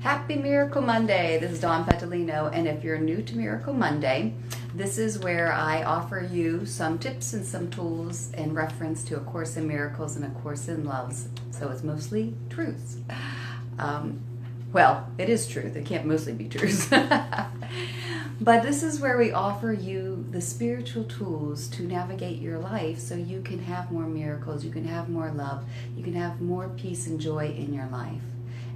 Happy Miracle Monday. This is Dawn Petalino, and if you're new to Miracle Monday, this is where I offer you some tips and some tools in reference to A Course in Miracles and A Course in Loves. So it's mostly truths. Well, it is truth. It can't mostly be truths. But this is where we offer you the spiritual tools to navigate your life so you can have more miracles, you can have more love, you can have more peace and joy in your life.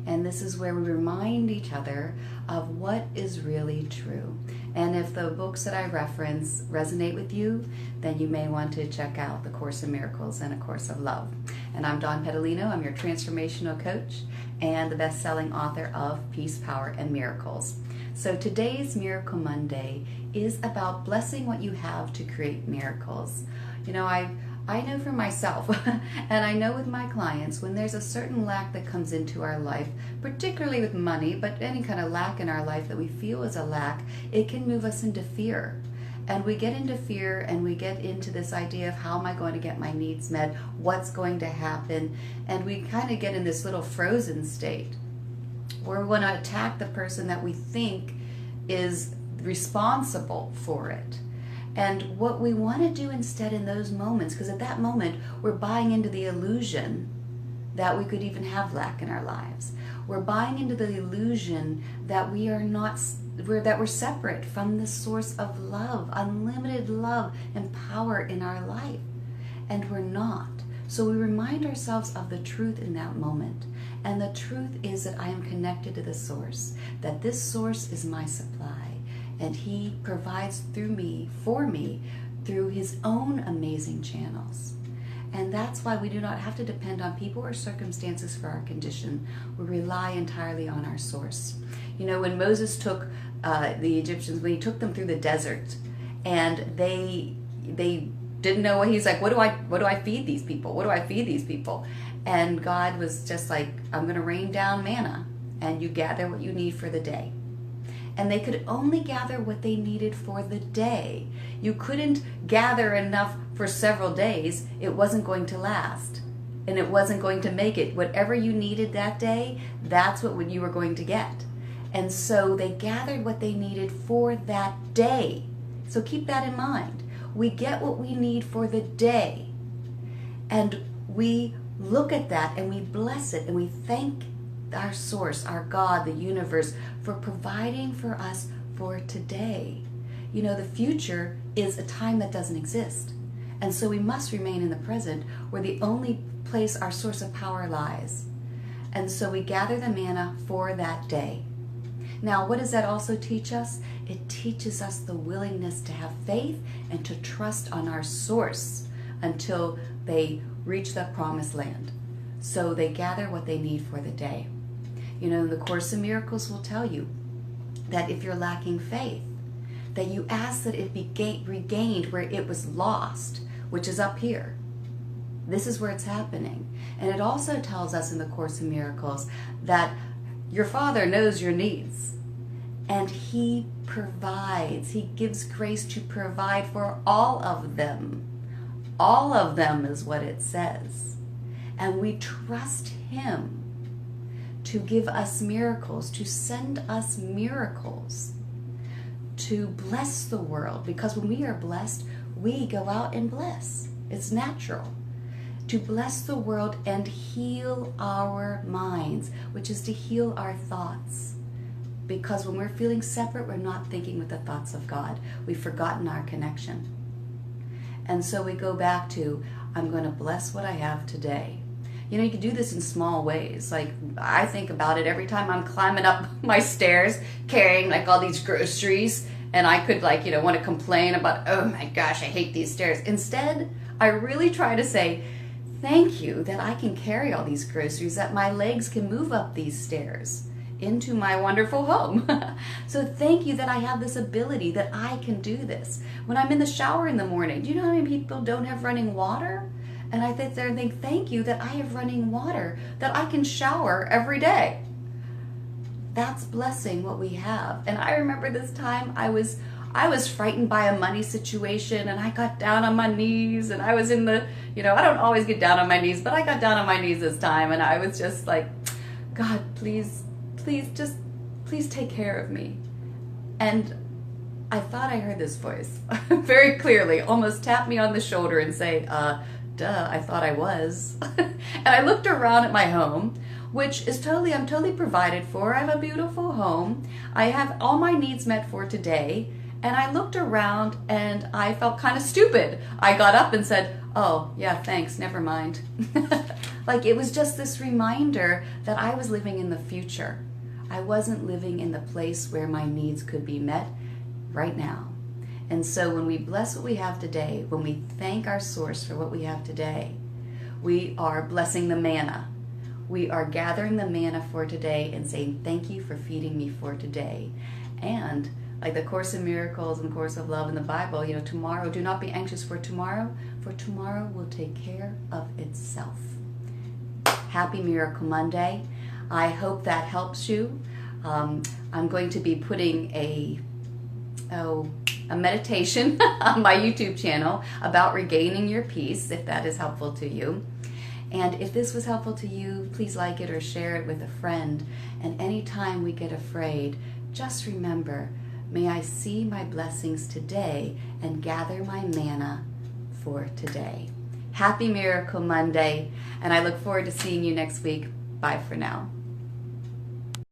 And this is where we remind each other of what is really true. And if the books that I reference resonate with you, then you may want to check out The Course in Miracles and A Course of Love. And I'm Dawn Petalino. I'm your transformational coach and the best-selling author of Peace, Power, and Miracles. So today's Miracle Monday is about blessing what you have to create miracles. You know, I know for myself, and I know with my clients, when there's a certain lack that comes into our life, particularly with money, but any kind of lack in our life that we feel is a lack, it can move us into fear. And we get into fear and we get into this idea of how am I going to get my needs met, what's going to happen, and we kind of get in this little frozen state where we want to attack the person that we think is responsible for it. And what we want to do instead in those moments, because at that moment we're buying into the illusion that we could even have lack in our lives. We're buying into the illusion that we are not, that we're separate from the source of love, unlimited love and power in our life. And we're not. So we remind ourselves of the truth in that moment. And the truth is that I am connected to the source, that this source is my supply. And he provides through me, for me, through his own amazing channels. And that's why we do not have to depend on people or circumstances for our condition. We rely entirely on our source. You know, when Moses took the Egyptians, when he took them through the desert, and they didn't know what he's like, what do I feed these people? What do I feed these people? And God was just like, I'm going to rain down manna, and you gather what you need for the day. And they could only gather what they needed for the day. You couldn't gather enough for several days. It wasn't going to last. And it wasn't going to make it. Whatever you needed that day, that's what you were going to get. And so they gathered what they needed for that day. So keep that in mind. We get what we need for the day. And we look at that and we bless it and we thank our source, our God, the universe, for providing for us for today. You know, the future is a time that doesn't exist. And so we must remain in the present, where the only place our source of power lies. And so we gather the manna for that day. Now, what does that also teach us? It teaches us the willingness to have faith and to trust on our source until they reach the promised land. So they gather what they need for the day. You know, the Course in Miracles will tell you that if you're lacking faith, that you ask that it be regained where it was lost, which is up here. This is where it's happening. And it also tells us in the Course in Miracles that your Father knows your needs, and he provides. He gives grace to provide for all of them. All of them is what it says. And we trust him to give us miracles, to send us miracles, to bless the world. Because when we are blessed, we go out and bless. It's natural. To bless the world and heal our minds, which is to heal our thoughts. Because when we're feeling separate, we're not thinking with the thoughts of God. We've forgotten our connection. And so we go back to, I'm going to bless what I have today. You know, you can do this in small ways. Like, I think about it every time I'm climbing up my stairs, carrying like all these groceries, and I could like, you know, want to complain about, oh my gosh, I hate these stairs. Instead, I really try to say, thank you that I can carry all these groceries, that my legs can move up these stairs into my wonderful home. So thank you that I have this ability, that I can do this. When I'm in the shower in the morning, do you know how many people don't have running water? And I sit there and think, thank you that I have running water, that I can shower every day. That's blessing what we have. And I remember this time I was frightened by a money situation, and I got down on my knees, and I was in the, you know, I don't always get down on my knees, but I got down on my knees this time, and I was just like, God, please please take care of me. And I thought I heard this voice very clearly, almost tap me on the shoulder and say, duh, I thought I was. And I looked around at my home, which is I'm totally provided for. I have a beautiful home. I have all my needs met for today. And I looked around and I felt kind of stupid. I got up and said, oh, yeah, thanks, never mind. Like it was just this reminder that I was living in the future. I wasn't living in the place where my needs could be met right now. And so when we bless what we have today, when we thank our source for what we have today, we are blessing the manna. We are gathering the manna for today and saying, thank you for feeding me for today. And like the Course in Miracles and Course of Love in the Bible, tomorrow, do not be anxious for tomorrow will take care of itself. Happy Miracle Monday. I hope that helps you. I'm going to be putting a meditation on my YouTube channel about regaining your peace, if that is helpful to you. And if this was helpful to you, please like it or share it with a friend. And anytime we get afraid, just remember, may I see my blessings today and gather my manna for today. Happy Miracle Monday, and I look forward to seeing you next week. Bye for now.